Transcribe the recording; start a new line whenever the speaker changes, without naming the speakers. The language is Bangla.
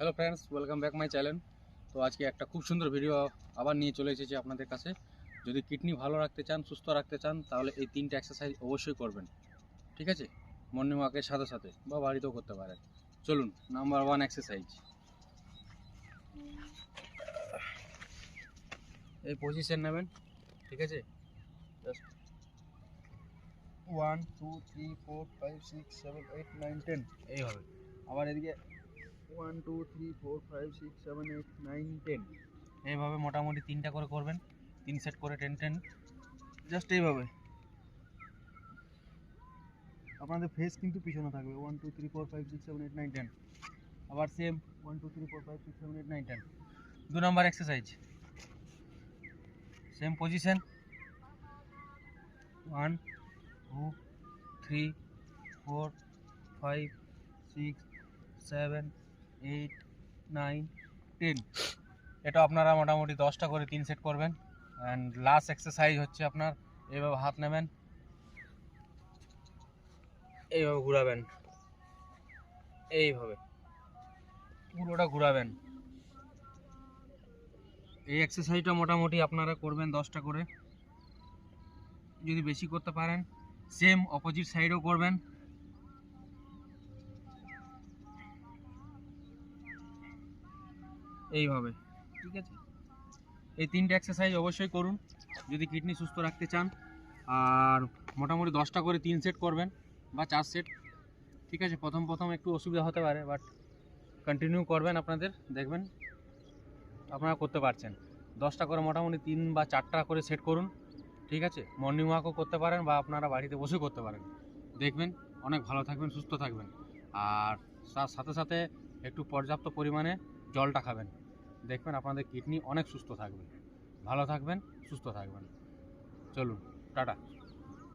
Hello friends, welcome back my channel. তো আজকে একটা খুব সুন্দর ভিডিও আবার নিয়ে চলে এসেছি আপনাদের কাছে। যদি কিডনি ভালো রাখতে চান, সুস্থ রাখতে চান, তাহলে এই 3টে এক্সারসাইজ অবশ্যই করবেন। ঠিক আছে, মর্নিং ওয়াকের সাথে সাথে বা বাড়িতেও করতে পারেন। চলুন, নাম্বার 1 এক্সারসাইজ। এই পজিশন নেবেন। ঠিক আছে, জাস্ট 1 2 3 4 5 6 7 8 9 10 এইভাবে। আবার এদিকে 1 2 3 4 5 6 7 8 9 10 এইভাবে মোটামুটি 3টা করে করবেন। 3 সেট করে 10 10 জাস্ট এইভাবে। আপনাদের ফেস কিন্তু পিছনে থাকবে। 1 2 3 4 5 6 7 8 9 10 আবার same 1 2 3 4 5 6 7 8 9 10। 2 number exercise, same position. 1 2 3 4 5 6 7 8 9 10। এটা আপনারা মোটামুটি 10টা করে 3 সেট করবেন। অ্যান্ড লাস্ট এক্সারসাইজ হচ্ছে আপনার এইভাবে হাত নেবেন, এইভাবে ঘোরাবেন, এইভাবে পুরোটা ঘোরাবেন। এই এক্সারসাইজটা মোটামুটি আপনারা করবেন 10টা করে। যদি বেশি করতে পারেন, সেম অপোজিট সাইডও করবেন। এইভাবে, ঠিক আছে। এই 3টে এক্সারসাইজ অবশ্যই করুন যদি কিডনি সুস্থ রাখতে চান। আর মোটামুটি 10টা করে 3 সেট করবেন বা 4 সেট। ঠিক আছে, প্রথম প্রথম একটু অসুবিধা হতে পারে, বাট কন্টিনিউ করবেন, আপনাদের দেখবেন আপনারা করতে পারছেন। 10টা করে মোটামুটি 3 বা 4টা করে সেট করুন। ঠিক আছে, মর্নিং ওয়াকও করতে পারেন বা আপনারা বাড়িতে বসে করতে পারেন। দেখবেন অনেক ভালো থাকবেন, সুস্থ থাকবেন। আর তার সাথে সাথে একটু পর্যাপ্ত পরিমাণে জলটা খাবেন। দেখবেন আপনাদের কিডনি অনেক সুস্থ থাকবে। ভালো থাকবেন, সুস্থ থাকবেন। চলুন, টাটা।